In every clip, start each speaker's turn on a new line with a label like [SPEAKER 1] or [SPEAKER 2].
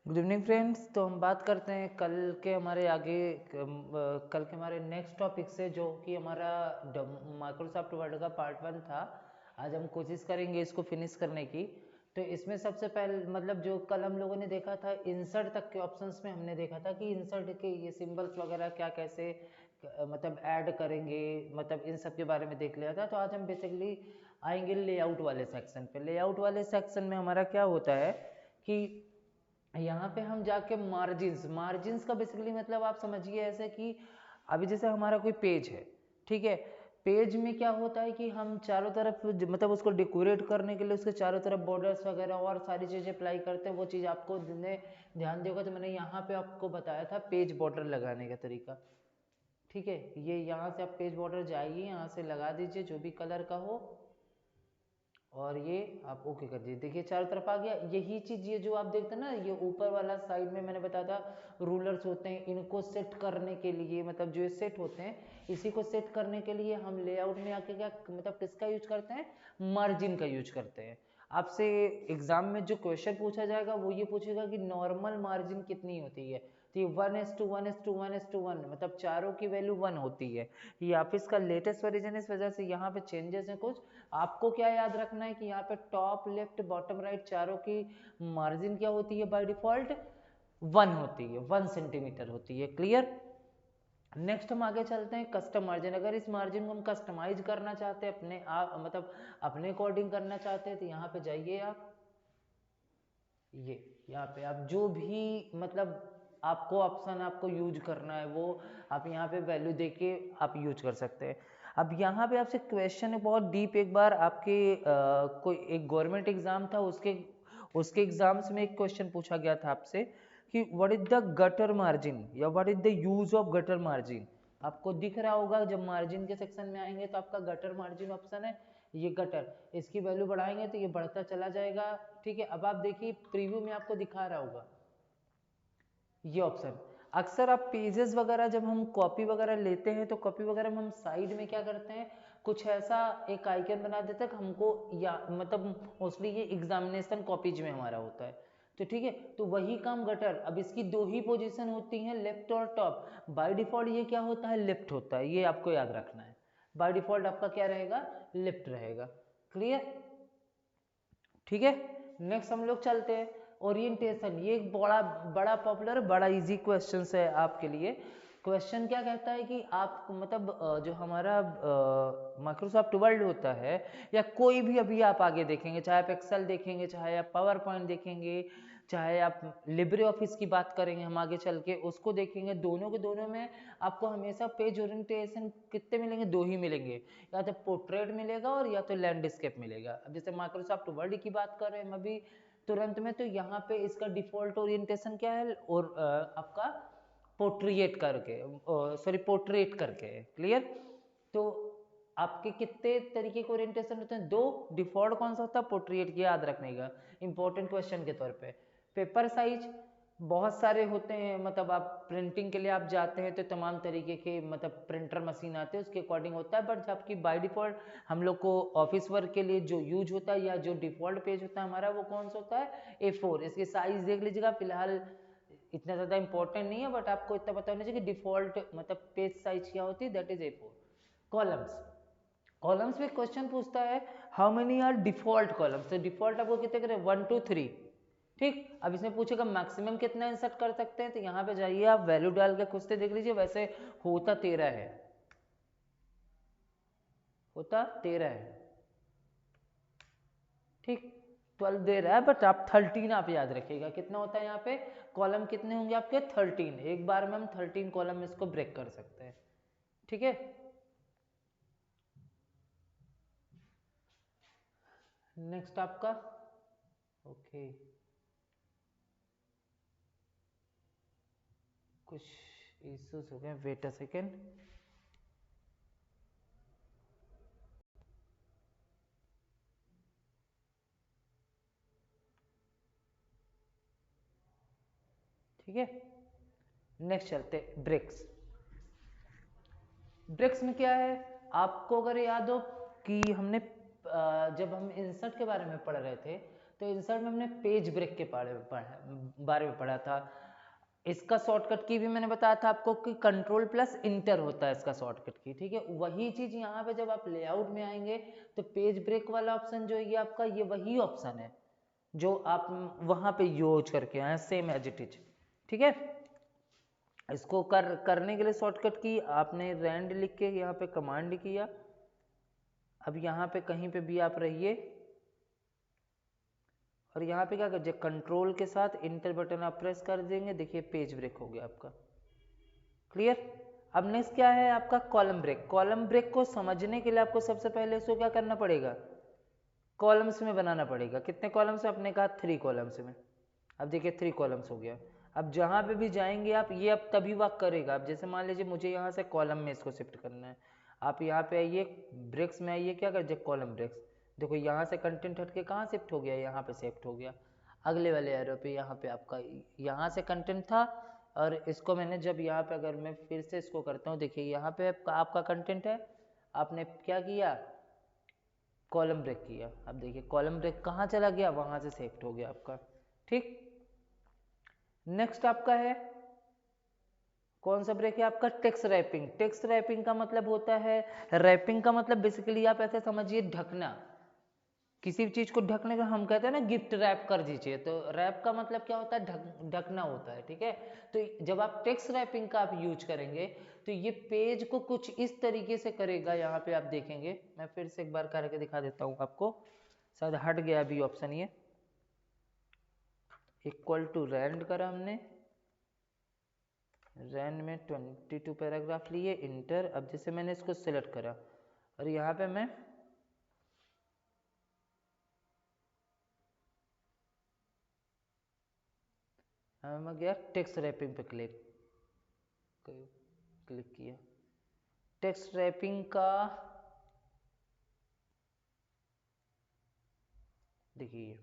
[SPEAKER 1] Good evening friends. तो हम बात करते हैं कल के हमारे नेक्स्ट टॉपिक से, जो कि हमारा माइक्रोसॉफ्ट वर्ड का पार्ट 1 था। आज हम कोशिश करेंगे इसको फिनिश करने की। तो इसमें सबसे पहले मतलब जो कल हम लोगों ने देखा था, इंसर्ट तक के ऑप्शंस में हमने देखा था कि इंसर्ट के ये सिंबल्स वगैरह क्या कैसे मतलब ऐड करेंगे, मतलब इन सब के बारे में देख लिया था। तो आज हम बेसिकली आएंगे लेआउट वाले सेक्शन पे। लेआउट वाले सेक्शन में हमारा क्या होता है कि यहाँ पे हम जाके मार्जिन्स का बेसिकली मतलब आप समझिए ऐसे कि अभी जैसे हमारा कोई पेज है, ठीक है। पेज में क्या होता है कि हम चारों तरफ मतलब उसको डेकोरेट करने के लिए उसके चारों तरफ बॉर्डर्स वगैरह और सारी चीज़ें अप्लाई करते हैं। वो चीज़ आपको ध्यान दिया होगा, तो मैंने यहाँ पे आपको बताया था पेज बॉर्डर लगाने का तरीका, ठीक है। ये यहाँ से आप पेज बॉर्डर जाइए, यहाँ से लगा दीजिए जो भी कलर का हो, और ये आप ओके कर दीजिए। देखिए चारों तरफ आ गया। यही चीज ये जो आप देखते हैं ना, ये ऊपर वाला साइड में मैंने बताया था रूलर्स होते हैं, इनको सेट करने के लिए मतलब जो सेट होते हैं, इसी को सेट करने के लिए हम लेआउट में आके क्या मतलब किसका यूज करते हैं, मार्जिन का यूज करते हैं। आपसे एग्जाम में जो क्वेश्चन पूछा जाएगा वो ये पूछेगा कि नॉर्मल मार्जिन कितनी होती है। तो ये 1:1:1:1:1 मतलब चारों की वैल्यू 1 होती है। ये ऑफिस का लेटेस्ट वर्जन है, इस वजह से यहाँ पे चेंजेस हैं कुछ। आपको क्या याद रखना है कि यहाँ पे टॉप लेफ्ट बॉटम राइट चारों की मार्जिन क्या होती है, बाय डिफॉल्ट 1 होती है, 1 सेंटीमीटर होती है। क्लियर। नेक्स्ट हम आगे चलते हैं कस्टम मार्जिन। अगर इस मार्जिन को हम कस्टमाइज करना चाहते हैं अपने आप मतलब अपने अकॉर्डिंग करना चाहते हैं, तो यहाँ पे जाइए आप, ये यहाँ पे आप जो भी मतलब आपको ऑप्शन आपको यूज करना है वो आप यहाँ पे वैल्यू देके आप यूज कर सकते हैं। अब यहाँ पे आपसे क्वेश्चन है बहुत डीप। एक बार आपके कोई एक गवर्नमेंट एग्जाम था, उसके एग्जाम्स में एक क्वेश्चन पूछा गया था आपसे कि what is the gutter margin या what is the use of gutter margin. आपको दिख रहा होगा जब मार्जिन के सेक्शन में आएंगे तो आपका गटर मार्जिन ऑप्शन है, ये गटर, इसकी वैल्यू बढ़ाएंगे तो ये बढ़ता चला जाएगा, ठीक है। अब आप देखिए प्रीव्यू में आपको दिखा रहा होगा ये ऑप्शन। अक्सर आप पेजेस वगैरह जब हम कॉपी वगैरह लेते हैं तो कॉपी वगैरह में हम साइड में क्या करते हैं, कुछ ऐसा एक आइकन बना देते हैं हमको, या मतलब मोस्टली ये एग्जामिनेशन कॉपीज में हमारा होता है, तो ठीक है। तो वही काम गटर, अब इसकी दो ही पोजीशन होती हैं, लेफ्ट और टॉप। बाय डिफॉल्ट ये क्या होता है, लेफ्ट होता है, ये आपको याद रखना है। बाय डिफॉल्ट आपका क्या रहेगा, लेफ्ट रहेगा। क्लियर, ठीक है। नेक्स्ट हम लोग चलते हैं ओरिएंटेशन। ये एक बड़ा बड़ा पॉपुलर बड़ा इजी क्वेश्चन है आपके लिए। क्वेश्चन क्या कहता है कि आप मतलब जो हमारा माइक्रोसॉफ्ट वर्ड होता है या कोई भी अभी आप आगे देखेंगे, चाहे आप एक्सेल देखेंगे, चाहे आप पावर पॉइंट देखेंगे, चाहे आप लिब्रे ऑफिस की बात करेंगे, हम आगे चल के उसको देखेंगे, दोनों के दोनों में आपको हमेशा पेज ओरिएंटेशन कितने मिलेंगे, दो ही मिलेंगे, या तो पोर्ट्रेट मिलेगा और या तो लैंडस्केप मिलेगा। अब जैसे माइक्रोसॉफ्ट वर्ड की बात कर रहे हैं हम अभी तुरंत में, तो यहाँ पे इसका डिफॉल्ट ओरिएंटेशन क्या है, और आपका पोर्ट्रेट करके, सॉरी पोर्ट्रेट करके। क्लियर। तो आपके कितने तरीके के ओरिएंटेशन होते हैं, दो। डिफॉल्ट कौन सा होता है, पोर्ट्रेट की, याद रखने का इंपॉर्टेंट क्वेश्चन के तौर पे। पेपर साइज बहुत सारे होते हैं, मतलब आप प्रिंटिंग के लिए आप जाते हैं तो तमाम तरीके के मतलब प्रिंटर मशीन आते हैं, उसके अकॉर्डिंग होता है। बट जबकि बाय डिफॉल्ट हम लोग को ऑफिस वर्क के लिए जो यूज होता है या जो डिफॉल्ट पेज होता है हमारा, वो कौन सा होता है, A4। इसकी साइज देख लीजिएगा, फिलहाल इतना ज़्यादा इंपॉर्टेंट नहीं है, बट आपको इतना पता होना चाहिए कि डिफॉल्ट मतलब पेज साइज क्या होती है, that is A4। Columns, columns में क्वेश्चन पूछता है how many are default columns. तो डिफॉल्ट आपको कितने करें, 1 2 3, ठीक। अब इसमें पूछेगा मैक्सिमम कितना इंसर्ट कर सकते हैं, तो यहाँ पे जाइए आप वैल्यू डाल के खुद से देख लीजिए। वैसे होता 13 है, होता 13 है, ठीक। 12 दे रहा है, बट आप 13 आप याद रखिएगा कितना होता है यहाँ पे, कॉलम कितने होंगे आपके, 13। एक बार में हम 13 कॉलम में इसको ब्रेक कर सकते हैं, ठीक है। नेक्स्ट आपका, ओके, कुछ इश्यूज हो गए, वेट अ सेकेंड। ठीक है। नेक्स्ट चलते ब्रेक्स। ब्रेक्स में क्या है, आपको अगर याद हो कि हमने जब हम इंसर्ट के बारे में पढ़ रहे थे तो इंसर्ट में हमने पेज ब्रेक के बारे में पढ़ा था। इसका शॉर्टकट की भी मैंने बताया था आपको कि कंट्रोल प्लस इंटर होता है इसका शॉर्टकट की, ठीक है। वही चीज यहाँ पे जब आप लेआउट में आएंगे तो पेज ब्रेक वाला ऑप्शन जो है ये आपका, ये वही ऑप्शन है जो आप वहां पे यूज करके आए, सेम एज इट इज, ठीक है। इसको करने के लिए शॉर्टकट की आपने रैंड लिख के यहाँ पे कमांड किया। अब यहाँ पे कहीं पे भी आप रहिए और यहाँ पे क्या कीजिए, कंट्रोल के साथ इंटर बटन आप प्रेस कर देंगे, देखिए पेज ब्रेक हो गया आपका, क्लियर। अब नेक्स्ट क्या है आपका, कॉलम ब्रेक। कॉलम ब्रेक को समझने के लिए आपको सबसे पहले इसको क्या करना पड़ेगा, कॉलम्स में बनाना पड़ेगा। कितने कॉलम्स में, आपने कहा 3 कॉलम्स में। अब देखिए 3 कॉलम्स हो गया। अब जहाँ पे भी जाएंगे आप, ये अब तभी वर्क करेगा। अब जैसे मान लीजिए मुझे यहाँ से कॉलम में इसको शिफ्ट करना है, आप यहाँ पे आइए, ब्रेक्स में आइए, क्या कर कॉलम ब्रेक्स। देखो यहाँ से कंटेंट हट के कहाँ शिफ्ट हो गया, यहाँ पे शिफ्ट हो गया। अगले वाले एरो पे यहाँ पे आपका, यहाँ से कंटेंट था और इसको मैंने जब यहाँ पे, अगर मैं फिर से इसको करता हूँ, देखिए यहाँ पे आपका कंटेंट है, आपने क्या किया, कॉलम ब्रेक किया। अब देखिए कॉलम ब्रेक कहाँ चला गया, वहां से शिफ्ट हो गया आपका, ठीक। नेक्स्ट आपका है कौन सा ब्रेक है आपका, टेक्स्ट रैपिंग। टेक्स्ट रैपिंग का मतलब होता है, रैपिंग का मतलब बेसिकली आप ऐसे समझिए ढकना, किसी भी चीज को ढकने का हम कहते हैं ना गिफ्ट रैप कर दीजिए, तो रैप का मतलब क्या होता है, ढकना होता है, ठीक है। तो जब आप टेक्स्ट रैपिंग का आप यूज करेंगे तो ये पेज को कुछ इस तरीके से करेगा। यहाँ पे आप देखेंगे, मैं फिर से एक बार करके दिखा देता हूँ आपको, शायद हट गया अभी ऑप्शन, ये इक्वल टू रैंड करा हमने, रैंड में 22 पैराग्राफ लिए, इंटर। अब जैसे मैंने इसको सिलेक्ट करा और यहाँ पे मैं गया टेक्स्ट रैपिंग पे क्लिक किया। टेक्स्ट रैपिंग का देखिए,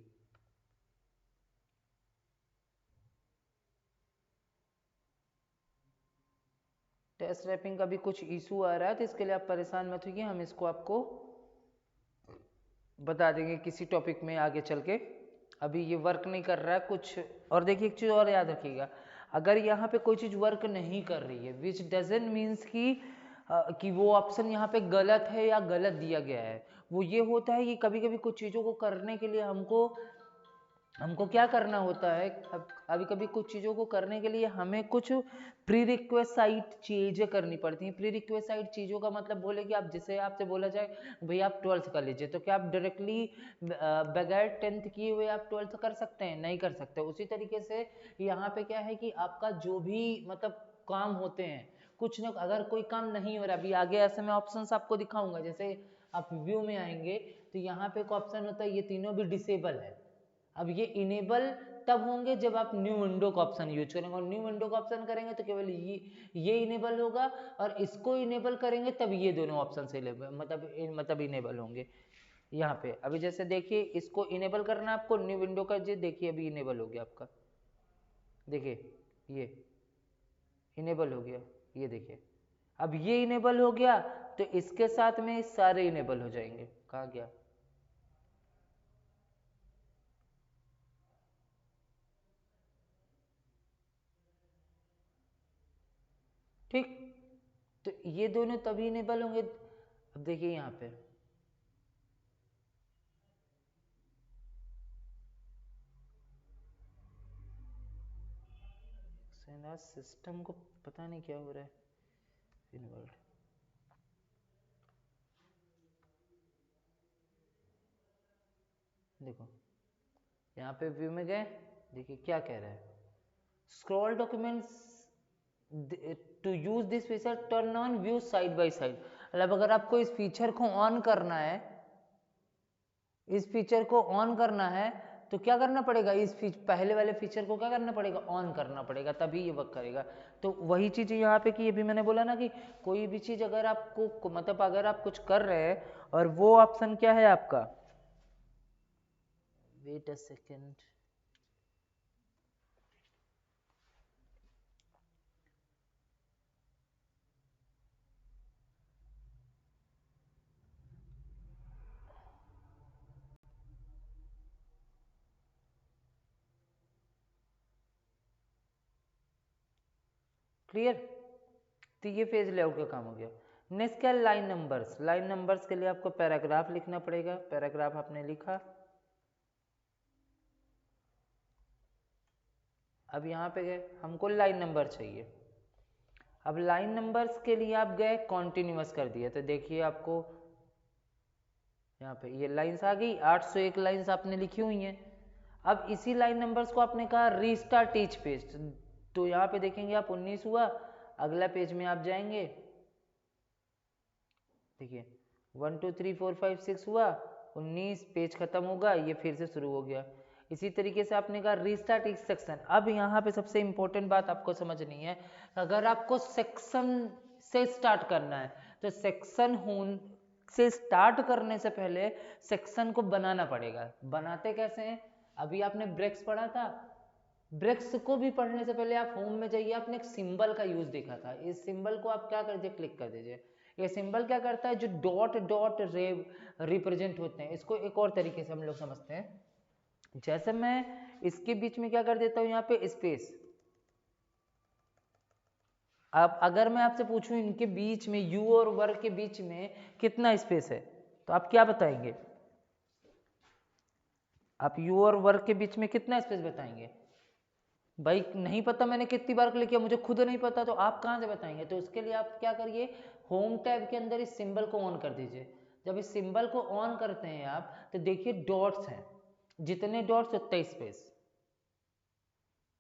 [SPEAKER 1] टेक्स्ट रैपिंग का भी कुछ इशू आ रहा है, तो इसके लिए आप परेशान मत होइए, हम इसको आपको बता देंगे किसी टॉपिक में आगे चल के। अभी ये वर्क नहीं कर रहा है कुछ। और देखिए एक चीज़ और याद रखिएगा, अगर यहाँ पे कोई चीज़ वर्क नहीं कर रही है, विच डजंट मीन्स कि वो ऑप्शन यहाँ पे गलत है या गलत दिया गया है। वो ये होता है कि कभी कभी कुछ चीज़ों को करने के लिए हमको क्या करना होता है, अभी कभी कुछ चीज़ों को करने के लिए हमें कुछ प्री रिक्वेस्ट चीज़ें करनी पड़ती हैं। प्री रिक्वेस्ट चीज़ों का मतलब बोले कि आप, जिसे आपसे बोला जाए भाई आप 12th कर लीजिए, तो क्या आप डायरेक्टली बगैर 10th किए हुए आप 12th कर सकते हैं, नहीं कर सकते। उसी तरीके से यहाँ पे क्या है कि आपका जो भी मतलब काम होते हैं, कुछ ना, अगर कोई काम नहीं हो रहा, अभी आगे ऐसे मैं ऑप्शंस आपको दिखाऊंगा, जैसे आप व्यू में आएंगे तो यहाँ पे एक ऑप्शन होता है, ये तीनों भी डिसेबल है। अब ये इनेबल तब होंगे जब आप न्यू विंडो का ऑप्शन यूज करेंगे, और न्यू विंडो का ऑप्शन करेंगे तो केवल ये इनेबल होगा, और इसको इनेबल करेंगे तब ये दोनों ऑप्शन से मतलब इनेबल होंगे। यहाँ पे अभी जैसे देखिए, इसको इनेबल करना है आपको, न्यू विंडो का, ये देखिए अभी इनेबल हो गया आपका, देखिए ये इनेबल हो गया, ये देखिए अब ये इनेबल हो गया, तो इसके साथ में सारे इनेबल हो जाएंगे। कहाँ गया, ठीक। तो ये दोनों तभी इनेबल होंगे। अब देखिए यहाँ पे सिस्टम को पता नहीं क्या हो रहा है, इनवर्ट, देखो यहाँ पे व्यू में गए, देखिए क्या कह रहा है, scroll documents to use this feature turn on view side by side. मतलब अगर आपको इस फीचर को ऑन करना है, इस फीचर को ऑन करना है तो क्या करना पड़ेगा, पहले वाले फीचर को क्या करना पड़ेगा, ऑन करना पड़ेगा, तभी ये वर्क करेगा। तो वही चीज यहाँ पे कि अभी मैंने बोला ना कि कोई भी चीज अगर आपको मतलब अगर आप कुछ कर रहे हैं और वो ऑप्शन क्या है आपका, वेट अ सेकेंड, क्लियर। तो ये पेज लेआउट का काम हो गया। नेक्स्ट क्या है, लाइन नंबर्स। लाइन नंबर्स के लिए आपको पैराग्राफ लिखना पड़ेगा। पैराग्राफ आपने लिखा, अब यहाँ पे गए, हमको लाइन नंबर चाहिए। अब लाइन नंबर्स के लिए आप गए कॉन्टिन्यूअस कर दिया, तो देखिए आपको यहाँ पे ये लाइंस आ गई, 801 लाइंस आपने लिखी हुई हैं। अब इसी लाइन नंबर्स को आपने कहा रीस्टार्ट ईच पेज, तो यहाँ पे देखेंगे आप 19 हुआ, अगला पेज में आप जाएंगे, देखिए 1 2 3 4 5 6 हुआ, 19 पेज खत्म होगा, ये फिर से शुरू हो गया। इसी तरीके से आपने कहा रीस्टार्ट ईच सेक्शन। अब यहाँ पे सबसे इंपॉर्टेंट बात आपको समझनी है, अगर आपको सेक्शन से स्टार्ट करना है तो सेक्शन से स्टार्ट करने से पहले सेक्शन को बनाना पड़ेगा। बनाते कैसे हैं, अभी आपने ब्रेक्स पढ़ा था, ब्रेक्स को भी पढ़ने से पहले आप होम में जाइए, आपने एक सिंबल का यूज देखा था, इस सिंबल को आप क्या कर दीजिए, क्लिक कर दीजिए। ये सिंबल क्या करता है, जो डॉट डॉट रिप्रेजेंट होते हैं, इसको एक और तरीके से हम लोग समझते हैं, जैसे मैं इसके बीच में क्या कर देता हूं, यहाँ पे स्पेस। अब अगर मैं आपसे पूछूं इनके बीच में, यू और वर्ग के बीच में कितना स्पेस है, तो आप क्या बताएंगे, आप यू और वर्ग के बीच में कितना स्पेस बताएंगे। भाई नहीं पता, मैंने कितनी बार क्लिक किया, मुझे खुद नहीं पता, तो आप कहाँ से बताएंगे। तो उसके लिए आप क्या करिए, होम टैब के अंदर इस सिंबल को ऑन कर दीजिए। जब इस सिंबल को ऑन करते हैं आप, तो देखिए डॉट्स हैं, जितने डॉट्स उतना स्पेस।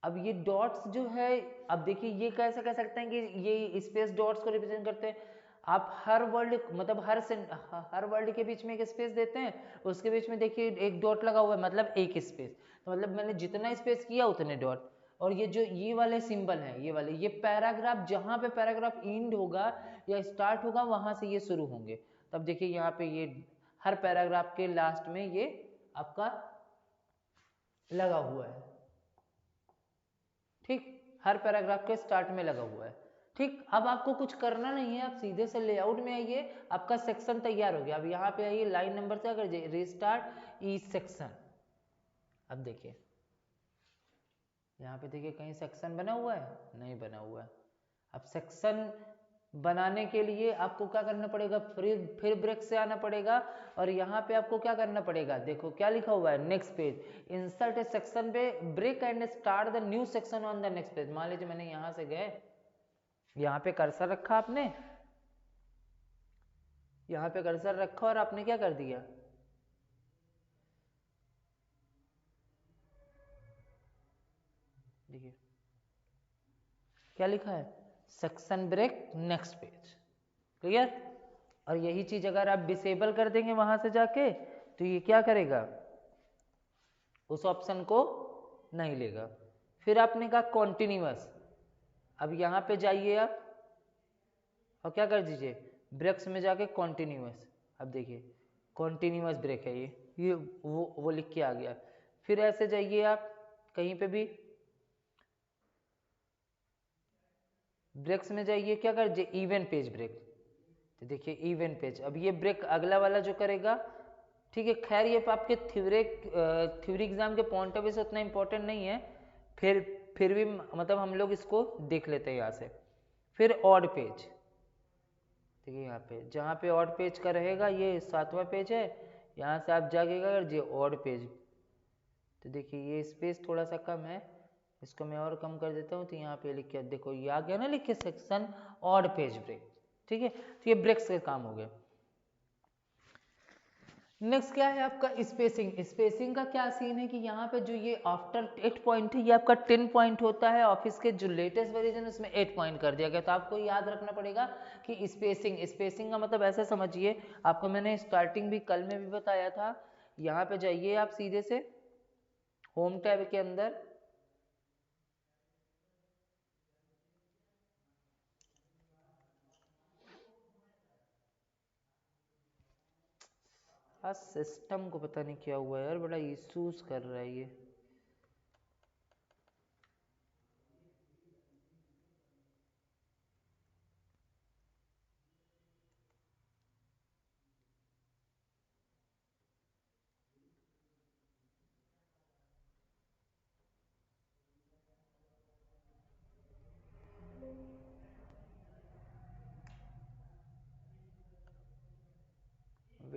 [SPEAKER 1] अब ये डॉट्स जो है, अब देखिए ये कैसे कह सकते हैं कि ये स्पेस डॉट्स को रिप्रेजेंट करते हैं। आप हर वर्ड मतलब हर वर्ड के बीच में एक स्पेस देते हैं, उसके बीच में देखिए एक डॉट लगा हुआ है, मतलब एक स्पेस। तो मतलब मैंने जितना स्पेस किया उतने डॉट। और ये जो ये वाले सिंबल हैं, ये वाले, ये पैराग्राफ, जहां पे पैराग्राफ एंड होगा या स्टार्ट होगा वहां से ये शुरू होंगे। तब देखिए यहाँ पे ये हर पैराग्राफ के लास्ट में ये आपका लगा हुआ है, ठीक, हर पैराग्राफ के स्टार्ट में लगा हुआ है। ठीक, अब आपको कुछ करना नहीं है, आप सीधे से लेआउट में आइए, आपका सेक्शन तैयार हो गया। अब यहाँ पे आइए, लाइन नंबर से अगर रीस्टार्ट ईच सेक्शन। अब देखिए यहाँ पे देखिए कहीं सेक्शन बना हुआ है, नहीं बना हुआ है। अब सेक्शन बनाने के लिए आपको क्या करना पड़ेगा, फिर ब्रेक से आना पड़ेगा, और यहाँ पे आपको क्या करना पड़ेगा, देखो क्या लिखा हुआ है, next page, insert a section पे break and start the new section on the next page. मान लीजिए मैंने यहाँ से गए, यहाँ पे कर्सर रखा आपने, यहाँ पे कर्सर रखा और आपने क्या कर दिया, देखिए क्या लिखा है, section break next page. Clear. और यही चीज अगर आप डिसेबल कर देंगे वहां से जाके, तो ये क्या करेगा, उस ऑप्शन को नहीं लेगा। फिर आपने कहा कॉन्टिन्यूअस, अब यहाँ पे जाइए आप और क्या कर दीजिए, ब्रेक्स में जाके कॉन्टिन्यूअस। अब देखिए कॉन्टिन्यूअस ब्रेक है ये वो लिख के आ गया। फिर ऐसे जाइए आप कहीं पे भी, ब्रेक्स में जाइए, क्या कर दीजिए, इवन पेज ब्रेक। तो देखिए इवन पेज, अब ये ब्रेक अगला वाला जो करेगा, ठीक है। खैर ये आपके थ्योरी एग्जाम के पॉइंट ऑफ व्यू से उतना इंपॉर्टेंट नहीं है, फिर भी मतलब हम लोग इसको देख लेते हैं यहाँ से। फिर ऑड पेज, देखिए यहाँ पे जहाँ पे ऑड पेज का रहेगा, ये 7वां पेज है, यहाँ से आप जाके कर दीजिए ऑड पेज। तो देखिए ये स्पेस थोड़ा सा कम है, इसको मैं और कम कर देता हूँ, तो यहाँ पे लिख के देखो ये आ गया ना, लिख के सेक्शन ऑड पेज ब्रेक, ठीक है। तो ये ब्रेक्स का काम हो गया। नेक्स्ट क्या है आपका स्पेसिंग। स्पेसिंग का क्या सीन है कि यहाँ पे जो ये आफ्टर 8 पॉइंट है, ये आपका 10 पॉइंट होता है, ऑफिस के जो लेटेस्ट वर्जन उसमें 8 पॉइंट कर दिया गया। तो आपको याद रखना पड़ेगा कि स्पेसिंग का मतलब ऐसा समझिए, आपको मैंने स्टार्टिंग भी कल में भी बताया था। यहाँ पे जाइए आप सीधे से होम टैब के अंदर, आज सिस्टम को पता नहीं क्या हुआ यार, बड़ा इशूज कर रहा है ये।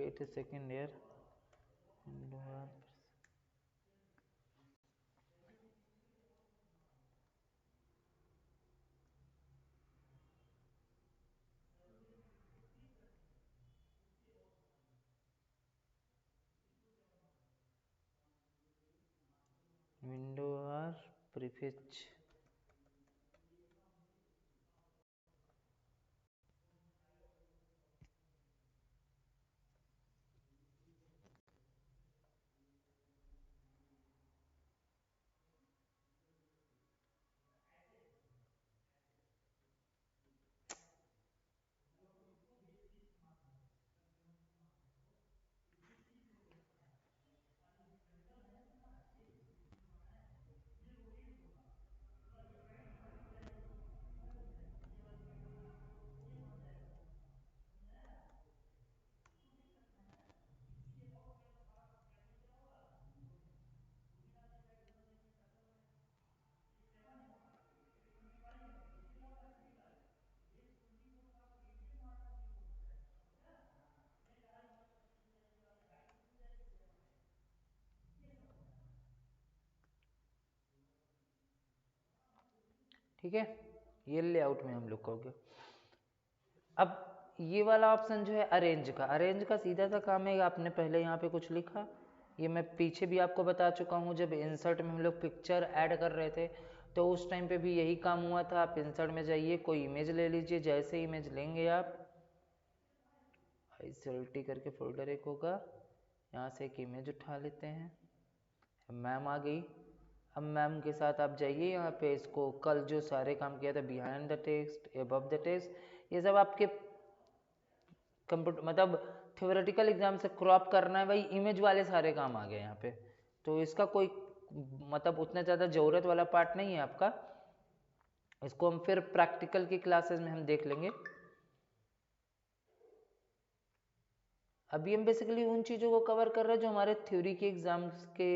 [SPEAKER 1] वेट ए सेकेंड यार, विंडो आर प्रीफिच। ठीक है, ये लेआउट में हम लोग का हो गया। अब ये वाला ऑप्शन जो है अरेंज का, अरेंज का सीधा सा काम है, आपने पहले यहाँ पे कुछ लिखा, ये मैं पीछे भी आपको बता चुका हूँ, जब इंसर्ट में हम लोग पिक्चर ऐड कर रहे थे तो उस टाइम पे भी यही काम हुआ था। आप इंसर्ट में जाइए, कोई इमेज ले लीजिए, जैसे इमेज लेंगे आप ICLT करके फोल्डर एक होगा, यहाँ से एक इमेज उठा लेते हैं, मैम आ गई। अब मैम के साथ आप जाइए यहाँ पे, इसको कल जो सारे काम किया था, behind the text, above the text, ये सब आपके कंप्यूटर मतलब थ्योरेटिकल एग्जाम से क्रॉप करना है, वही इमेज वाले सारे काम आ गए यहाँ पे। तो इसका कोई मतलब उतना ज़्यादा ज़रूरत वाला पार्ट नहीं है आपका, इसको हम फिर प्रैक्टिकल की क्लासेस में हम देख लेंगे। अभी हम बेसिकली उन चीज़ों को कवर कर रहे हैं जो हमारे थ्योरी के एग्जाम्स के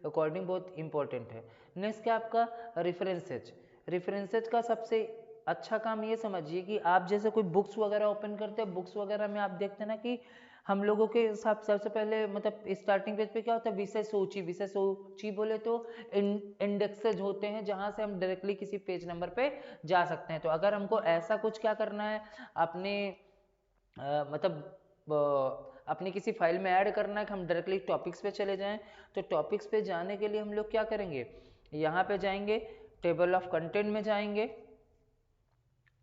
[SPEAKER 1] अकॉर्डिंग बहुत इंपॉर्टेंट है। नेक्स्ट क्या आपका रेफरेंसेज। रेफरेंसेज का सबसे अच्छा काम ये समझिए कि आप जैसे कोई बुक्स वगैरह ओपन करते हैं, बुक्स वगैरह में आप देखते हैं ना कि हम लोगों के हिसाब सबसे पहले मतलब स्टार्टिंग पेज पे क्या होता है, विषय सूची। विषय सूची बोले तो इंडेक्सेज होते हैं जहां से हम डायरेक्टली किसी पेज नंबर पे जा सकते हैं। तो अगर हमको ऐसा कुछ क्या करना है, अपने मतलब अपनी किसी फाइल में ऐड करना है कि हम डायरेक्टली टॉपिक्स पे चले जाएं, तो टॉपिक्स पे जाने के लिए हम लोग क्या करेंगे, यहाँ पे जाएंगे, टेबल ऑफ कंटेंट में जाएंगे।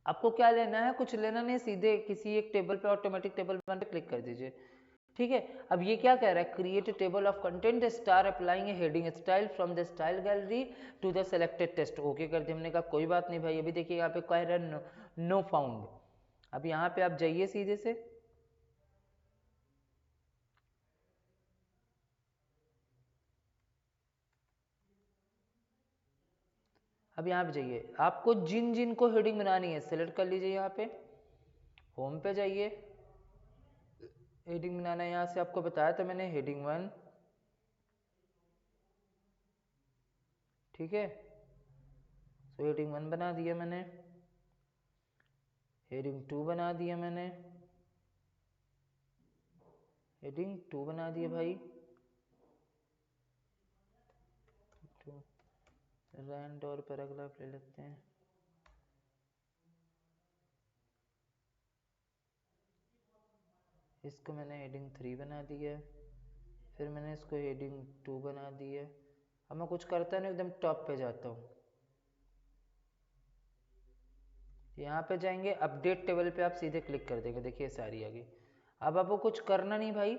[SPEAKER 1] आपको क्या लेना है, कुछ लेना नहीं, सीधे किसी एक टेबल पे, ऑटोमेटिक टेबल पे क्लिक कर दीजिए। ठीक है, अब ये क्या कह रहा है, create a table of content start applying a heading style from the style gallery to the selected text. Okay कर दिया। हमने कहा कोई बात नहीं भाई। अभी देखिए यहाँ पे कह रहा है नो फाउंड। अब यहाँ पे आप जाइए सीधे से, अब यहाँ पे जाइए, आपको जिन जिन को हेडिंग बनानी है सेलेक्ट कर लीजिए। यहाँ पे होम पे जाइए, हेडिंग बनाना है, यहाँ से आपको बताया था मैंने हेडिंग 1, ठीक है। तो हेडिंग 1 बना दिया मैंने, हेडिंग 2 बना दिया मैंने, हेडिंग 2 बना दिया भाई, रैंड और पैराग्राफ ले लेते हैं। इसको मैंने हेडिंग 3 बना दिया, फिर मैंने इसको हेडिंग 2 बना दिया। अब मैं कुछ करता नहीं, एकदम टॉप पे जाता हूँ, यहाँ पे जाएंगे, अपडेट टेबल पे आप सीधे क्लिक कर देंगे, देखिए सारी आ गई। अब आपको कुछ करना नहीं भाई,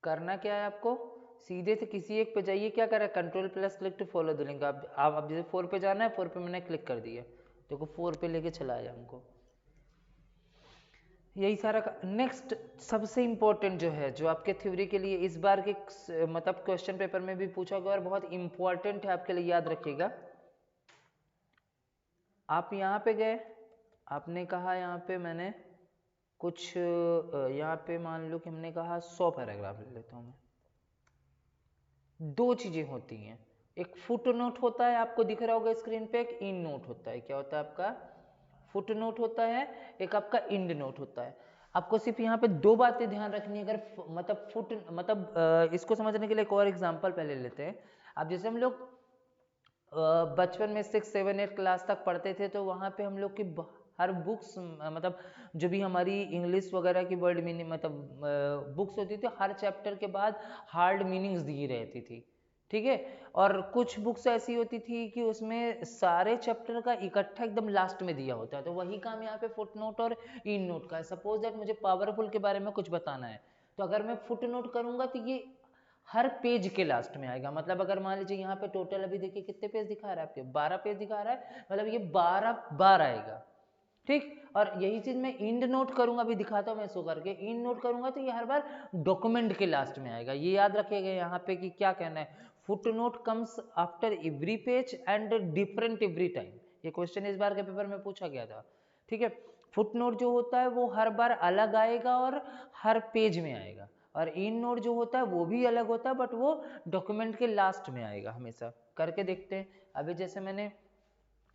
[SPEAKER 1] करना क्या है आपको, सीधे से किसी एक पे जाइए, क्या कर रहा है, control plus click to follow the link. आप अब जैसे 4 पे जाना है, 4 पे मैंने क्लिक कर दिया, देखो 4 पे लेके चला आया हमको। यही सारा नेक्स्ट सबसे इंपॉर्टेंट जो है, जो आपके थ्योरी के लिए इस बार के मतलब क्वेश्चन पेपर में भी पूछा गया और बहुत इंपॉर्टेंट है आपके लिए, याद रखिएगा। आप यहाँ पे गए, आपने कहा यहाँ पे मैंने कुछ यहाँ पे मान लो कि हमने कहा 100 पैराग्राफ ले लेता हूँ मैं। दो चीजें होती हैं, एक फुट नोट होता है, आपको दिख रहा होगा स्क्रीन पे, एक इन नोट होता है। क्या होता है आपका, फुट नोट होता है, एक आपका इंड नोट होता है। आपको सिर्फ यहाँ पे दो बातें ध्यान रखनी है। अगर इसको समझने के लिए एक और एग्जांपल पहले लेते हैं। अब जैसे हम लोग बचपन में 6, 7, 8 क्लास तक पढ़ते थे, तो वहाँ पे हम लोग की हर बुक्स मतलब जो भी हमारी इंग्लिश वगैरह की वर्ड मीनिंग मतलब बुक्स होती थी, हर चैप्टर के बाद हार्ड मीनिंग्स दी रहती थी, ठीक है। और कुछ बुक्स ऐसी होती थी कि उसमें सारे चैप्टर का इकट्ठा एकदम लास्ट में दिया होता है। तो वही काम यहाँ पे फुट नोट और इन नोट का है। सपोज दैट मुझे पावरफुल के बारे में कुछ बताना है, तो अगर मैं फुट नोट करूंगा तो ये हर पेज के लास्ट में आएगा। मतलब अगर मान लीजिए यहाँ पे टोटल अभी देखिए कितने पेज दिखा रहा है आपके, 12 पेज दिखा रहा है, मतलब ये 12 बार आएगा, ठीक। और यही चीज मैं इंड नोट करूंगा, अभी दिखाता हूँ मैं इसको करके। इंड नोट करूंगा तो ये हर बार डॉक्यूमेंट के लास्ट में आएगा। ये याद रखिएगा यहाँ पे कि क्या कहना है, foot note comes after every page and different every time. ये क्वेश्चन इस बार के पेपर में पूछा गया था, ठीक है। फुट नोट जो होता है वो हर बार अलग आएगा और हर पेज में आएगा, और इन नोट जो होता है वो भी अलग होता है, बट वो डॉक्यूमेंट के लास्ट में आएगा हमेशा। करके देखते हैं। अभी जैसे मैंने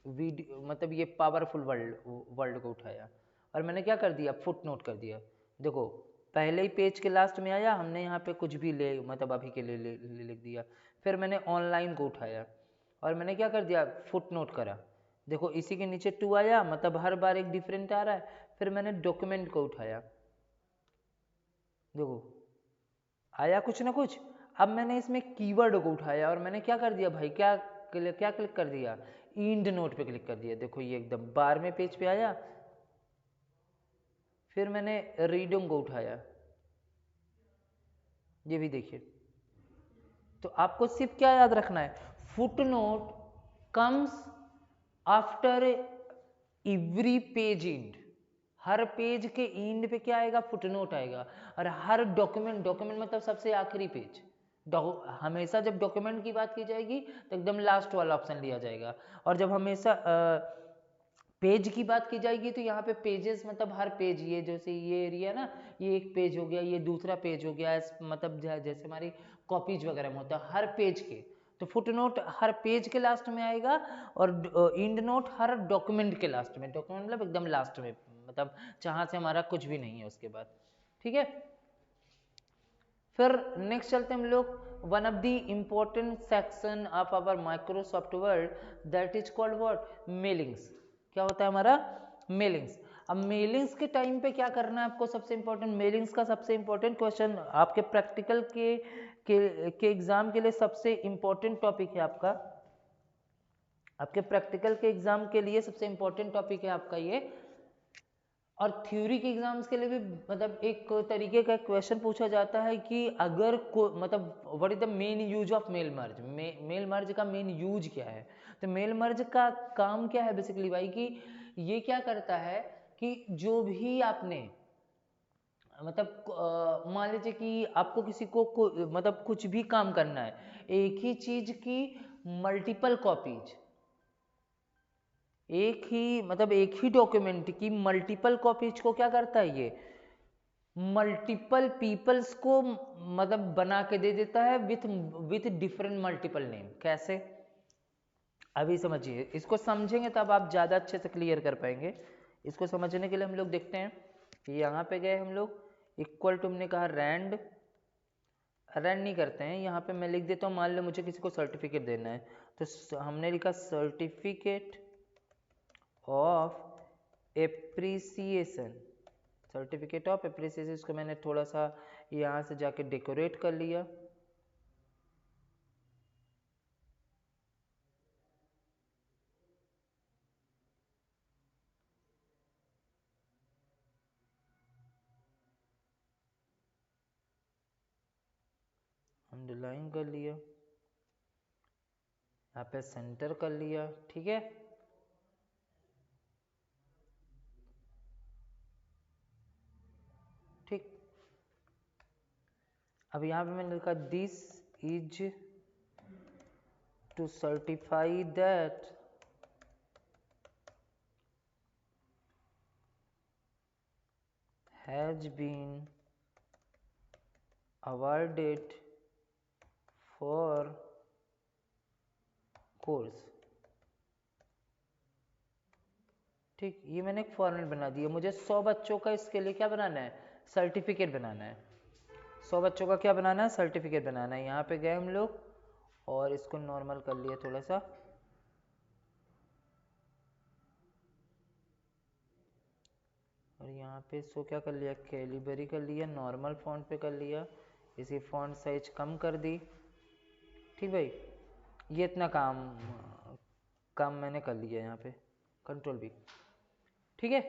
[SPEAKER 1] वीडियो मतलब ये पावरफुल वर्ल्ड को उठाया और मैंने क्या कर दिया, फुट नोट कर दिया। देखो पहले ही पेज के लास्ट में आया, हमने यहाँ पे कुछ भी मतलब अभी के लिए लिख दिया। फिर मैंने ऑनलाइन को उठाया और मैंने क्या कर दिया, फुट नोट करा। देखो इसी के नीचे 2 आया, मतलब हर बार एक डिफरेंट आ रहा है। फिर मैंने डॉक्यूमेंट को उठाया, देखो आया कुछ ना कुछ। अब मैंने इसमें कीवर्ड को उठाया और मैंने क्या कर दिया भाई, क्या क्लिक कर दिया, इंड नोट पे क्लिक कर दिया। देखो ये एकदम 12वें पेज पे आया। फिर मैंने रीडिंग को उठाया, ये भी देखिए। तो आपको सिर्फ क्या याद रखना है, foot note comes after every page end. हर पेज के इंड पे क्या आएगा, फुट नोट आएगा। और हर डॉक्यूमेंट मतलब सबसे आखिरी पेज, हमेशा जब डॉक्यूमेंट की बात की जाएगी तो एकदम लास्ट वाला ऑप्शन लिया जाएगा। और जब हमेशा पेज की बात की जाएगी तो यहाँ पे पेजेस मतलब हर पेज, ये जैसे ये एरिया ना, ये एक पेज हो गया, ये दूसरा पेज हो गया, मतलब जैसे हमारी कॉपीज वगैरह में होता है हर पेज के, तो फुट नोट हर पेज के लास्ट में आएगा और इंड नोट हर डॉक्यूमेंट के लास्ट में। डॉक्यूमेंट मतलब एकदम लास्ट में, मतलब जहाँ से हमारा कुछ भी नहीं है उसके बाद, ठीक है। फिर नेक्स्ट चलते हैं हम लोग, one of the important section of our Microsoft Word that is called what, mailings. क्या होता है हमारा, मेलिंग्स। अब मेलिंग्स के टाइम पे क्या करना है आपको, सबसे इंपॉर्टेंट मेलिंग्स का सबसे इंपॉर्टेंट क्वेश्चन आपके प्रैक्टिकल के एग्जाम के लिए सबसे इंपॉर्टेंट टॉपिक है आपका, आपके प्रैक्टिकल के एग्जाम के लिए सबसे इंपॉर्टेंट टॉपिक है आपका ये। और थ्योरी के एग्जाम्स के लिए भी मतलब एक तरीके का क्वेश्चन पूछा जाता है कि अगर मतलब what is the main use of mail merge, mail merge का मेन यूज क्या है। तो मेल मर्ज का काम क्या है बेसिकली भाई, कि ये क्या करता है कि जो भी आपने मतलब मान लीजिए कि आपको किसी को मतलब कुछ भी काम करना है, एक ही चीज की मल्टीपल कॉपीज, एक ही डॉक्यूमेंट की मल्टीपल कॉपीज को क्या करता है, ये मल्टीपल पीपल्स को मतलब बना के दे देता है विथ डिफरेंट मल्टीपल नेम। कैसे, अभी समझिए, इसको समझेंगे तब आप ज़्यादा अच्छे से क्लियर कर पाएंगे। इसको समझने के लिए हम लोग देखते हैं कि यहाँ पे गए हम लोग, इक्वल टू हमने कहा रैंड नहीं करते हैं, यहाँ पे मैं लिख देता हूँ, मान लो मुझे किसी को सर्टिफिकेट देना है, तो हमने लिखा certificate of appreciation, certificate of appreciation. इसको मैंने थोड़ा सा यहाँ से जाके डेकोरेट कर लिया, अंडरलाइन कर लिया, यहाँ पे सेंटर कर लिया, ठीक है। ठीक, अब यहाँ पे मैंने लिखा this is to certify that has been awarded for course, ठीक, ये मैंने एक फॉर्मेट बना दिया। मुझे 100 बच्चों का इसके लिए क्या बनाना है, सर्टिफिकेट बनाना है। 100 बच्चों का क्या बनाना है, सर्टिफिकेट बनाना है। यहाँ पे गए हम लोग और इसको नॉर्मल कर लिया थोड़ा सा, और यहाँ पे इसको क्या कर लिया, कैलिबरी कर लिया, नॉर्मल फॉन्ट पे कर लिया, इसी फॉन्ट साइज कम कर दी। ठीक भाई, ये इतना काम मैंने कर लिया यहाँ पे, कंट्रोल भी। ठीक है,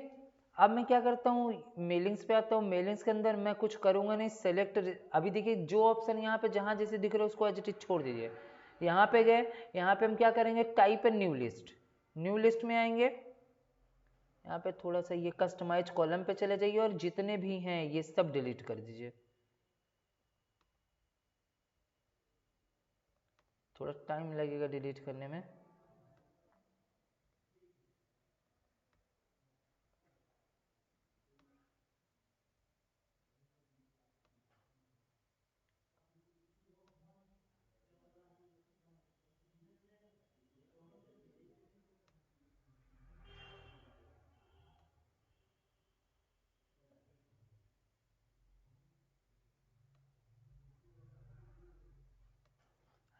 [SPEAKER 1] अब मैं क्या करता हूँ, मेलिंग्स पे आता हूँ। मेलिंग्स के अंदर मैं कुछ करूँगा नहीं, सेलेक्ट। अभी देखिए जो ऑप्शन यहाँ पे जहाँ जैसे दिख रहा है उसको एज इट इज छोड़ दीजिए। यहाँ पे गए, यहाँ पे हम क्या करेंगे, type a new list. New list में आएंगे, यहाँ पे थोड़ा सा ये कस्टमाइज कॉलम पे चले जाइए और जितने भी हैं ये सब डिलीट कर दीजिए। थोड़ा टाइम लगेगा डिलीट करने में।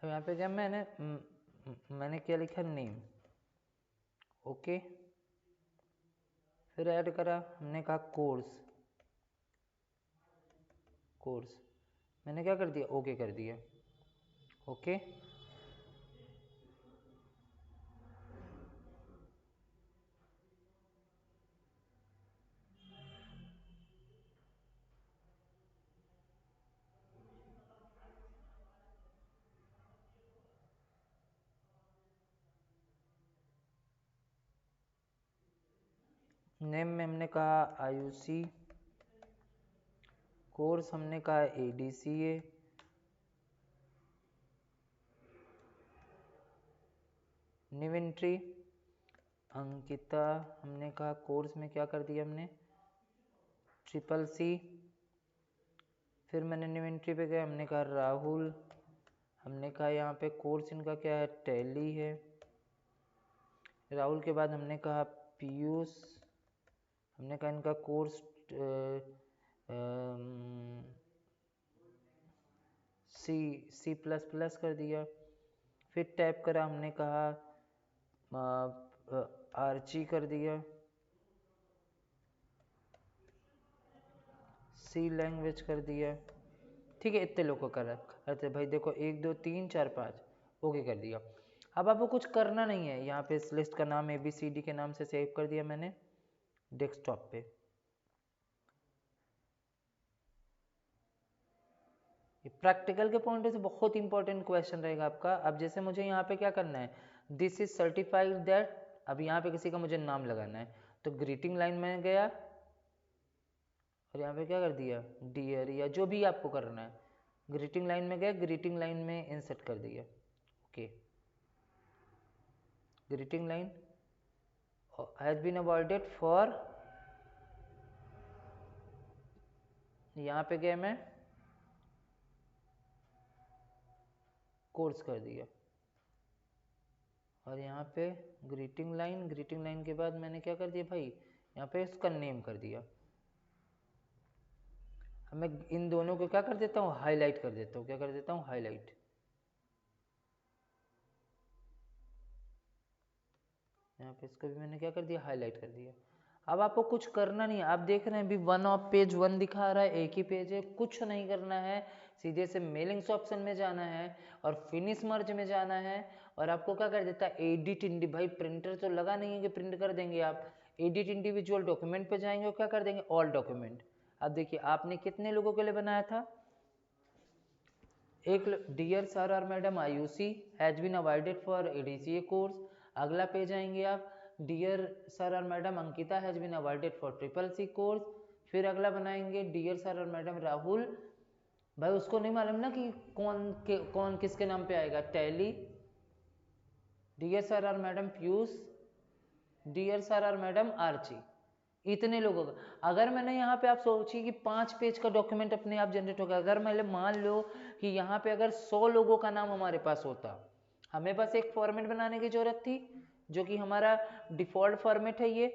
[SPEAKER 1] अब यहाँ पे क्या मैंने क्या लिखा, नेम। ओके, फिर ऐड करा, हमने कहा कोर्स मैंने क्या कर दिया, ओके कर दिया। ओके, नेम में हमने कहा आयुषी, कोर्स हमने कहा ADCA, न्यू एंट्री अंकिता, हमने कहा कोर्स में क्या कर दिया हमने, CCC। फिर मैंने न्यू एंट्री पे गया, हमने कहा राहुल, हमने कहा यहाँ पे कोर्स इनका क्या है, टैली है। राहुल के बाद हमने कहा पीयूष, हमने कहा इनका कोर्स C++ कर दिया। फिर टैप करा, हमने कहा आर्ची कर दिया, C लैंग्वेज कर दिया। ठीक है, इतने लोग को कर करते भाई, देखो 1 2 3 4 5, ओके कर दिया। अब आपको कुछ करना नहीं है, यहाँ पे इस लिस्ट का नाम ABCD के नाम से सेव कर दिया मैंने डेस्कटॉप पे। ये प्रैक्टिकल के पॉइंट से बहुत इंपॉर्टेंट क्वेश्चन रहेगा आपका। अब जैसे मुझे यहाँ पे क्या करना है, दिस इज सर्टिफाइड दैट, अब यहाँ पे किसी का मुझे नाम लगाना है, तो ग्रीटिंग लाइन में गया और यहाँ पे क्या कर दिया, डियर, या जो भी आपको करना है, ग्रीटिंग लाइन में गया, ग्रीटिंग लाइन में इंसर्ट कर दिया। Okay, greeting line has been avoided for, यहाँ पे गया मैं कोर्स कर दिया, और यहाँ पे ग्रीटिंग लाइन के बाद मैंने क्या कर दिया भाई, यहाँ पे इसका नेम कर दिया। अब मैं इन दोनों को क्या कर देता हूँ, हाईलाइट कर देता हूँ। क्या कर देता हूँ, हाईलाइट। यहाँ पे इसको भी मैंने क्या कर दिया, हाईलाइट कर दिया। अब आपको कुछ करना नहीं है, आप देख रहे हैं अभी वन ऑफ पेज 1 दिखा रहा है, एक ही पेज है, कुछ नहीं करना है। सीधे से मेलिंग्स ऑप्शन में जाना है और फिनिश मर्ज में जाना है, और आपको क्या कर देता है, एडिट इंडिविजुअल, भाई प्रिंटर तो लगा नहीं है कि प्रिंट कर देंगे आप, एडिट इंडिविजुअल डॉक्यूमेंट पे जाएंगे और क्या कर देंगे, ऑल डॉक्यूमेंट। अब देखिए आपने कितने लोगों के लिए बनाया था, एक, डियर सर और madam Ayushi has been avoided for ADCA course. अगला पेज आएंगे आप, डियर सर और madam Ankita has been avoided for CCC course. फिर अगला बनाएंगे, डियर सर और मैडम राहुल, भाई उसको नहीं मालूम ना कि कौन किसके नाम पे आएगा, टैली। डियर सर और मैडम पीयूष, डियर सर और मैडम आर्ची। इतने लोगों का, अगर मैंने यहाँ पे आप सोचिए कि 5 पेज का डॉक्यूमेंट अपने आप जनरेट होगा। अगर मैं मान लो कि यहाँ पे अगर 100 लोगों का नाम हमारे पास होता, हमें बस एक फॉर्मेट बनाने की जरूरत थी, जो कि हमारा डिफॉल्ट फॉर्मेट है ये,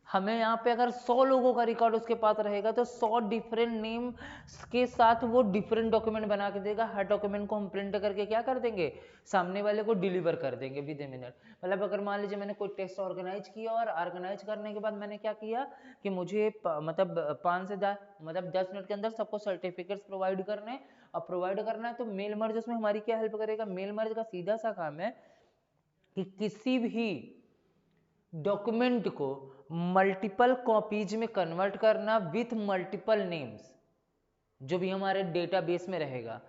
[SPEAKER 1] हमें यहाँ पे अगर 100 लोगों का रिकॉर्ड उसके पास रहेगा तो 100 डिफरेंट नेम के साथ वो डिफरेंट डॉक्यूमेंट बना के देगा। हर डॉक्यूमेंट को हम प्रिंट करके क्या कर देंगे, सामने वाले को डिलीवर कर देंगे विद ए मिनट। मतलब अगर मान लीजिए मैंने कोई टेस्ट ऑर्गेनाइज किया और ऑर्गेनाइज करने के बाद मैंने क्या किया कि मुझे मतलब 5 से 10 मतलब 10 मिनट के अंदर सबको सर्टिफिकेट्स प्रोवाइड करने और प्रोवाइड करना है, तो मेल मर्ज उसमें हमारी क्या हेल्प करेगा। मेल मर्ज का सीधा सा काम है कि किसी भी डॉक्यूमेंट को मल्टीपल कॉपीज में कन्वर्ट करना विथ मल्टीपल नेम्स, जो भी हमारे डेटाबेस में रहेगा,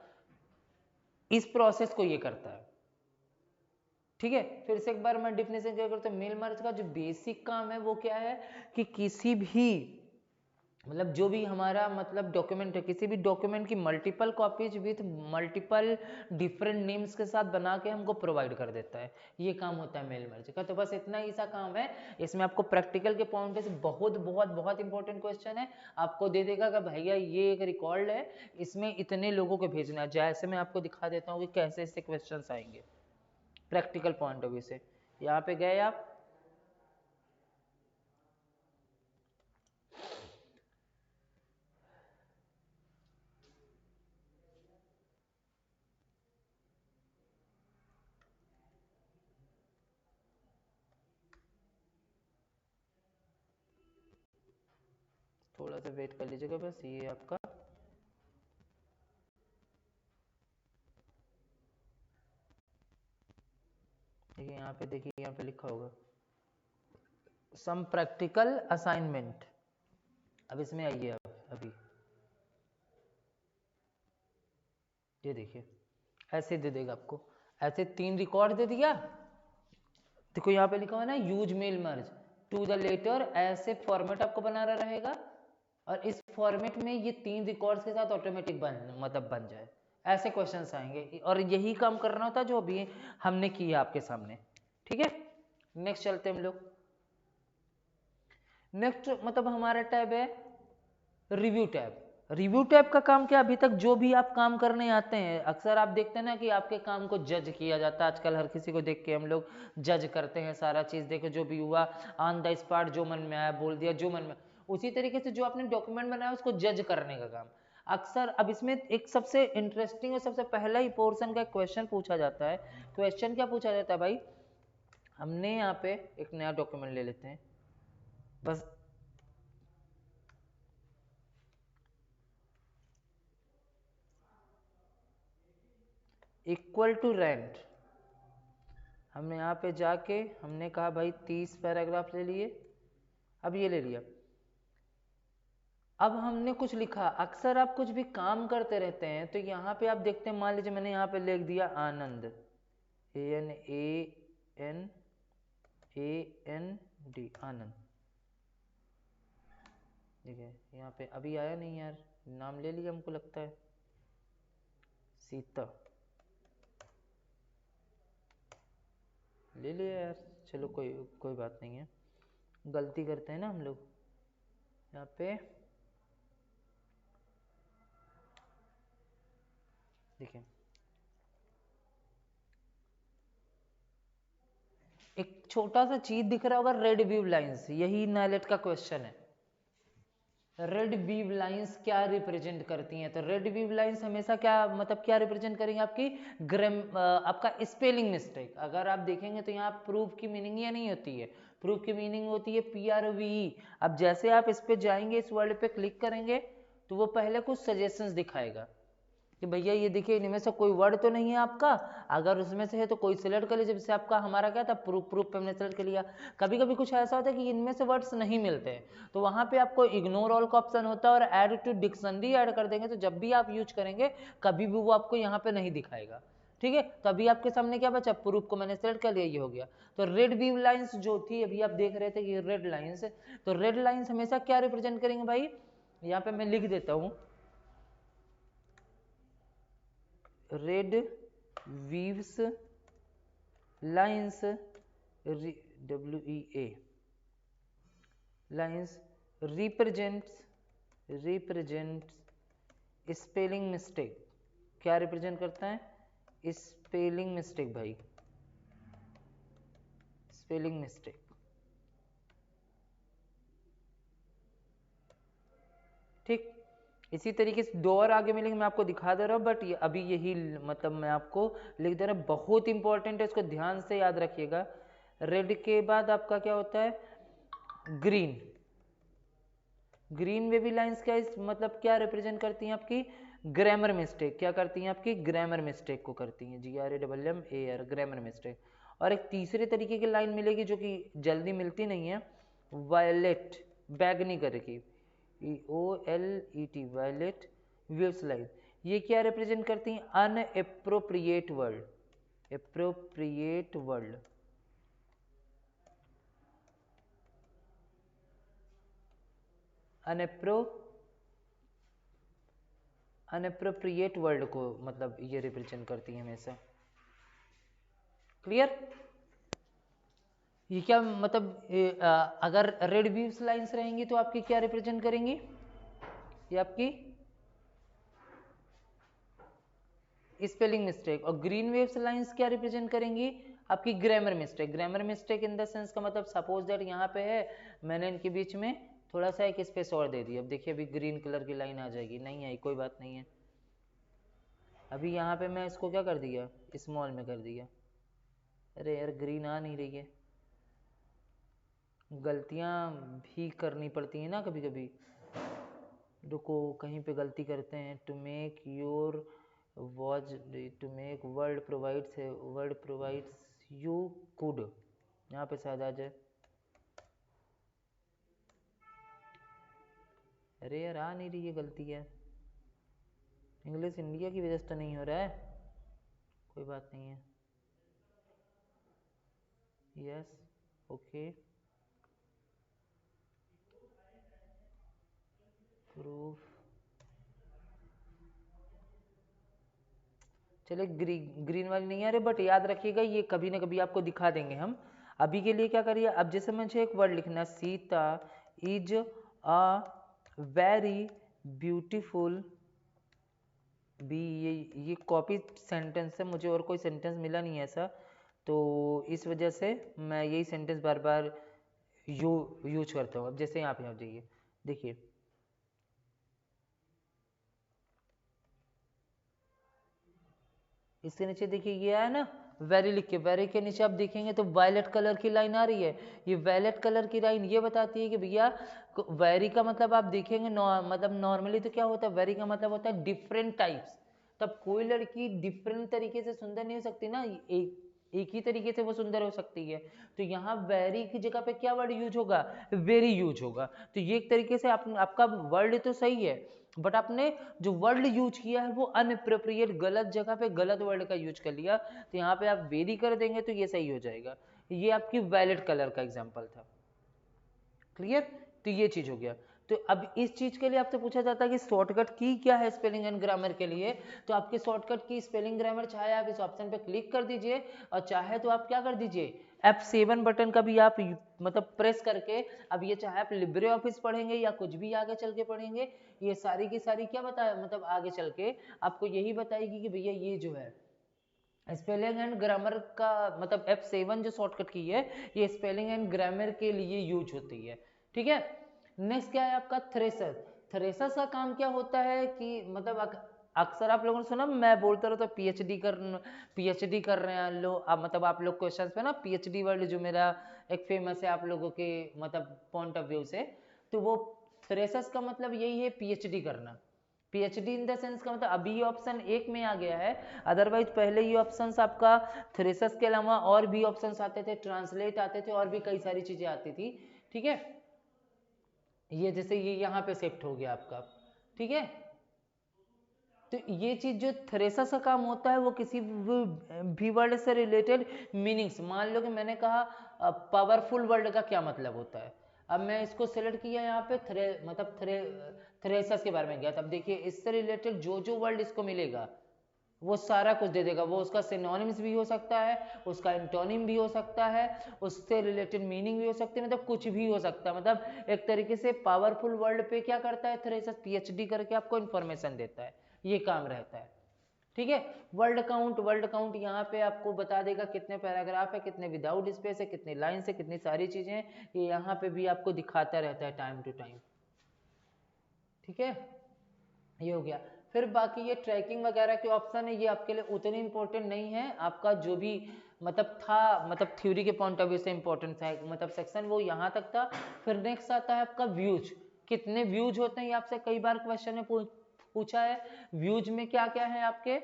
[SPEAKER 1] इस प्रोसेस को ये करता है। ठीक है, फिर से एक बार मैं डिफिनेशन क्या करता हूं। मेल मर्ज का जो बेसिक काम है वो क्या है कि किसी भी मतलब जो भी हमारा मतलब डॉक्यूमेंट है, किसी भी डॉक्यूमेंट की multiple copies with multiple different names के साथ बना के हमको प्रोवाइड कर देता है। ये काम होता है मेल मर्ज का। तो बस इतना ही सा काम है। इसमें आपको प्रैक्टिकल के पॉइंट से बहुत बहुत बहुत इंपॉर्टेंट क्वेश्चन है। आपको दे देगा कि भैया ये एक रिकॉर्ड है, इसमें इतने लोगों को भेजना है। जैसे मैं आपको दिखा देता हूँ कि कैसे इससे क्वेश्चन आएंगे प्रैक्टिकल पॉइंट ऑफ व्यू से। यहाँ पे गए आप, थोड़ा सा वेट कर लीजिएगा बस। ये आपका देखिए यहाँ पे, देखिए यहाँ पे लिखा होगा सम प्रैक्टिकल असाइनमेंट। अब इसमें आइए आप अभी, ये देखिए ऐसे दे देगा आपको, ऐसे 3 रिकॉर्ड दे दिया। देखो यहाँ पे लिखा हुआ है ना, use mail merge to the letter, ऐसे फॉर्मेट आपको बनाना रहेगा और इस फॉर्मेट में ये 3 रिकॉर्ड्स के साथ ऑटोमेटिक बन जाए। ऐसे क्वेश्चंस आएंगे और यही काम करना होता है जो अभी हमने किया आपके सामने। ठीक है, नेक्स्ट चलते हम लोग। नेक्स्ट मतलब हमारा टैब है रिव्यू टैब। रिव्यू टैब का काम क्या, अभी तक जो भी आप काम करने आते हैं, अक्सर आप देखते हैं ना कि आपके काम को जज किया जाता है। आजकल हर किसी को देख के हम लोग जज करते हैं, सारा चीज देखो जो भी हुआ ऑन द स्पॉट, जो मन में आया बोल दिया, जो मन में। उसी तरीके से जो आपने डॉक्यूमेंट बनाया उसको जज करने का काम अक्सर। अब इसमें एक सबसे इंटरेस्टिंग और सबसे पहला ही पोर्शन का क्वेश्चन पूछा जाता है। क्वेश्चन क्या पूछा जाता है भाई, हमने यहाँ पे एक नया डॉक्यूमेंट ले लेते हैं बस। इक्वल टू रेंट, हमने यहाँ पे जाके हमने कहा भाई 30 पैराग्राफ ले लिए। अब ये ले लिया, अब हमने कुछ लिखा। अक्सर आप कुछ भी काम करते रहते हैं तो यहाँ पे आप देखते हैं, मान लीजिए मैंने यहाँ पे लिख दिया आनंद, ANAND आनंद। ठीक है, यहाँ पे अभी आया नहीं यार, नाम ले लिया हमको लगता है, सीता ले लिया यार। चलो कोई कोई बात नहीं है, गलती करते हैं ना हम लोग। यहाँ पे देखिए एक छोटा सा चीज दिख रहा होगा, रेड वीव लाइंस, यही नाइलेट का क्वेश्चन है। रेड वीव लाइंस क्या रिप्रेजेंट करती हैं, तो रेड वीव लाइंस हमेशा क्या मतलब क्या रिप्रेजेंट करेंगे, आपकी आपका स्पेलिंग मिस्टेक। अगर आप देखेंगे तो यहाँ प्रूफ की मीनिंग ये नहीं होती है, प्रूफ की मीनिंग होती है PROVE। अब जैसे आप इस पे जाएंगे, इस वर्ड पे क्लिक करेंगे तो वो पहले कुछ सजेशंस दिखाएगा कि भैया ये देखिए इनमें से कोई वर्ड तो नहीं है आपका, अगर उसमें से है तो कोई सिलेक्ट कर लीजिए। जैसे आपका हमारा क्या था, प्रूफ, प्रूफ पे हमने सेलेक्ट कर लिया। कभी कभी कुछ ऐसा होता है कि इनमें से वर्ड्स नहीं मिलते हैं, तो वहां पे आपको इग्नोर ऑल का ऑप्शन होता है और ऐड टू डिक्शनरी ऐड कर देंगे, तो जब भी आप यूज करेंगे कभी भी वो आपको यहाँ पे नहीं दिखाएगा। ठीक है, तो अभी आपके सामने क्या बचा, प्रूफ को मैंने सेलेक्ट कर लिया, ये हो गया। तो रेड व्यू लाइंस जो थी, अभी आप देख रहे थे कि रेड लाइंस, तो रेड लाइंस हमेशा क्या रिप्रेजेंट करेंगे भाई, यहाँ पे मैं लिख देता हूँ, red weaves lines, WEA lines represents spelling mistake. क्या रिप्रेजेंट करता है, स्पेलिंग मिस्टेक भाई, स्पेलिंग मिस्टेक। ठीक, इसी तरीके से 2 और आगे मिलेंगे, मैं आपको दिखा दे रहा हूँ, बट अभी यही मतलब मैं आपको लिख दे रहा हूँ, बहुत इंपॉर्टेंट है, इसको ध्यान से याद रखिएगा। रेड के बाद आपका क्या होता है, ग्रीन। ग्रीन वेवी लाइंस क्या मतलब क्या रिप्रेजेंट करती हैं, आपकी ग्रामर मिस्टेक। क्या करती हैं, आपकी ग्रामर मिस्टेक को करती हैं, GRAMMAR, ग्रामर मिस्टेक। और एक तीसरे तरीके की लाइन मिलेगी जो कि जल्दी मिलती नहीं है, वायलेट, बैगनी करके, EOLET, वायलेट वेव्स लाइन। ये क्या रिप्रेजेंट करती हैं, अनएप्रोप्रिएट वर्ड, एप्रोप्रिएट वर्ड, अनएप्रोप्रिएट वर्ड को मतलब ये रिप्रेजेंट करती है हमेशा। क्लियर, ये क्या मतलब अगर रेड व्यूज लाइंस रहेंगी तो आपकी क्या रिप्रेजेंट करेंगी, ये आपकी स्पेलिंग मिस्टेक, और ग्रीन वेव्स लाइंस क्या रिप्रेजेंट करेंगी, आपकी grammar mistake. Grammar mistake in the sense का मतलब सपोज दैट यहाँ पे है, मैंने इनके बीच में थोड़ा सा एक स्पेस और दे दी, अब देखिए अभी ग्रीन कलर की लाइन आ जाएगी, नहीं आई कोई बात नहीं है। अभी यहाँ पे मैं इसको क्या कर दिया, स्मॉल में कर दिया, अरे यार ग्रीन आ नहीं रही है, गलतियाँ भी करनी पड़ती हैं ना कभी कभी, रुको कहीं पे गलती करते हैं। To make your watch, to make world provides है, वर्ल्ड प्रोवाइड्स यू कुड, यहाँ पे शायद आ जाए, अरे यार आ नहीं रही है गलती है, इंग्लिश इंडिया की वजह से तो नहीं हो रहा है, कोई बात नहीं है, यस ओके, प्रूफ, चलिए ग्रीन वाली नहीं आ रही, बट याद रखिएगा ये कभी ना कभी आपको दिखा देंगे हम। अभी के लिए क्या करिए, अब जैसे मुझे एक वर्ड लिखना, Sita is a very beautiful be, ये कॉपी सेंटेंस है, मुझे और कोई सेंटेंस मिला नहीं है ऐसा, तो इस वजह से मैं यही सेंटेंस बार बार यूज करता हूँ। अब जैसे यहाँ पे आ जाइए, देखिए इसके नीचे देखिए ये है ना वेरी लिख के, वेरी के नीचे आप देखेंगे तो वायलेट कलर की लाइन आ रही है, ये वायलेट कलर की लाइन ये बताती है कि भैया वेरी का मतलब आप देखेंगे मतलब नॉर्मली तो क्या होता है, वेरी का मतलब होता है डिफरेंट टाइप्स, तब कोई लड़की डिफरेंट तरीके से सुंदर नहीं हो सकती ना, एक ही तरीके से वो सुंदर हो सकती है, तो यहाँ वेरी की जगह पे क्या वर्ड यूज होगा, वेरी यूज होगा। तो ये एक तरीके से आपका वर्ड तो सही है, बट आपने जो वर्ड यूज किया है वो अनएप्रोप्रिएट, गलत जगह पे गलत वर्ड का यूज कर लिया, तो यहाँ पे आप वेरी कर देंगे तो ये सही हो जाएगा। ये आपकी वैलिड कलर का एग्जांपल था, क्लियर, तो ये चीज हो गया। तो अब इस चीज के लिए आपसे पूछा जाता है कि शॉर्टकट की क्या है स्पेलिंग एंड ग्रामर के लिए, तो आपके शॉर्टकट की स्पेलिंग ग्रामर चाहे आप इस ऑप्शन पे क्लिक कर दीजिए, और चाहे तो आप क्या कर दीजिए, F7 बटन का भी आप मतलब प्रेस करके, अब ये चाहे आप लिब्रे ऑफिस पढ़ेंगे या कुछ भी आगे चल के पढ़ेंगे, ये सारी की सारी क्या बताया, मतलब आगे चल के आपको यही बताएगी कि भैया ये जो है स्पेलिंग एंड ग्रामर का मतलब F7 जो शॉर्टकट की है, ये स्पेलिंग एंड ग्रामर के लिए यूज होती है, ठीक है। नेक्स्ट क्या है आपका थ्रेसर। थ्रेसर का काम क्या होता है कि मतलब अक्सर आप लोगों ने सुना, मैं बोलता रहता हूँ पीएचडी कर रहे हैं लोग, मतलब आप लोग क्वेश्चंस पे ना पीएचडी वर्ड जो मेरा एक फेमस है आप लोगों के मतलब पॉइंट ऑफ व्यू से, तो वो थ्रेसर का मतलब यही है पीएचडी करना। पीएचडी इन द सेंस का मतलब अभी ऑप्शन एक में आ गया है, अदरवाइज पहले ये ऑप्शंस आपका थ्रेसस के अलावा और भी ऑप्शंस आते थे, ट्रांसलेट आते थे, और भी कई सारी चीजें आती थी, ठीक है। ये जैसे ये यहाँ पे शिफ्ट हो गया आपका, ठीक है। तो ये चीज जो थ्रेसस का काम होता है वो किसी भी वर्ड से रिलेटेड मीनिंग्स, मान लो कि मैंने कहा पावरफुल वर्ड का क्या मतलब होता है, अब मैं इसको सेलेक्ट किया यहाँ पे थ्रेसस के बारे में गया, तब देखिए इससे रिलेटेड जो जो वर्ड इसको मिलेगा वो सारा कुछ दे देगा, वो उसका सिनोनिम्स भी हो सकता है, उसका एंटोनिम भी हो सकता है, उससे रिलेटेड मीनिंग भी हो सकती है, मतलब कुछ भी हो सकता है, मतलब एक तरीके से पावरफुल वर्ड पे क्या करता है थ्रेसस, पीएचडी करके आपको इन्फॉर्मेशन देता है, ये काम रहता है, ठीक है। वर्ड काउंट यहाँ पे आपको बता देगा कितने पैराग्राफ है, कितने विदाउट स्पेस है, कितने लाइन है, कितनी सारी चीजें, ये यहाँ पे भी आपको दिखाता रहता है टाइम टू टाइम। ठीक है, ये हो गया। फिर बाकी ये ट्रैकिंग वगैरह के ऑप्शन है, ये आपके लिए उतने इंपॉर्टेंट नहीं है। आपका जो भी मतलब था, मतलब थ्योरी के पॉइंट ऑफ व्यू से इंपॉर्टेंट था, मतलब सेक्शन वो यहाँ तक था। फिर नेक्स्ट आता है आपका व्यूज, कितने व्यूज होते हैं, ये आपसे कई बार क्वेश्चन में पूछा है। व्यूज में क्या क्या है आपके,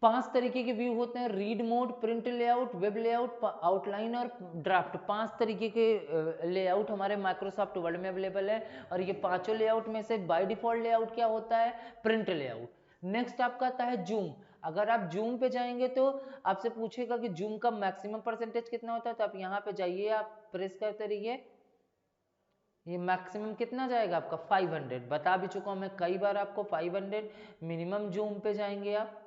[SPEAKER 1] 5 तरीके के व्यू होते हैं, read mode, print layout, web layout, outline और ड्राफ्ट। 5 तरीके के लेआउट हमारे माइक्रोसॉफ्ट वर्ड में अवेलेबल है, और ये पांचों लेआउट में से बाय डिफॉल्ट लेआउट क्या होता है, प्रिंट लेआउट। नेक्स्ट आपका आता है जूम। अगर आप जूम पे जाएंगे तो आपसे पूछेगा कि जूम का मैक्सिमम परसेंटेज कितना होता है, तो आप यहाँ पे जाइए, आप प्रेस करते रहिए, ये मैक्सिमम कितना जाएगा आपका 500। बता भी चुका हूं मैं कई बार आपको, 500 मिनिमम जूम पे जाएंगे आप।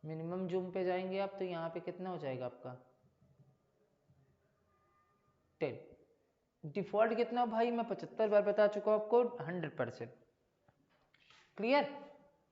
[SPEAKER 1] मिनिमम जूम पे जाएंगे आप तो यहाँ पे कितना हो जाएगा आपका 10। डिफॉल्ट कितना भाई, मैं 75 बार बता चुका हूँ आपको, 100%। क्लियर,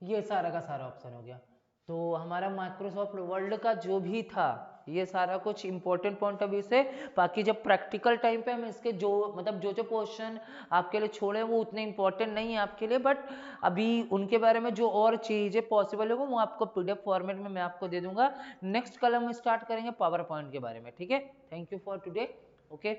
[SPEAKER 1] ये सारा का सारा ऑप्शन हो गया। तो हमारा माइक्रोसॉफ्ट वर्ल्ड का जो भी था ये सारा कुछ इंपॉर्टेंट पॉइंट ऑफ व्यू से। बाकी जब प्रैक्टिकल टाइम पे हम इसके जो मतलब जो जो क्वेश्चन आपके लिए छोड़े वो उतने इंपॉर्टेंट नहीं है आपके लिए, बट अभी उनके बारे में जो और चीजें पॉसिबल होगा वो आपको पीडीएफ फॉर्मेट में मैं आपको दे दूंगा। नेक्स्ट कल हम स्टार्ट करेंगे पावर पॉइंट के बारे में, ठीक है। Thank you for today, okay.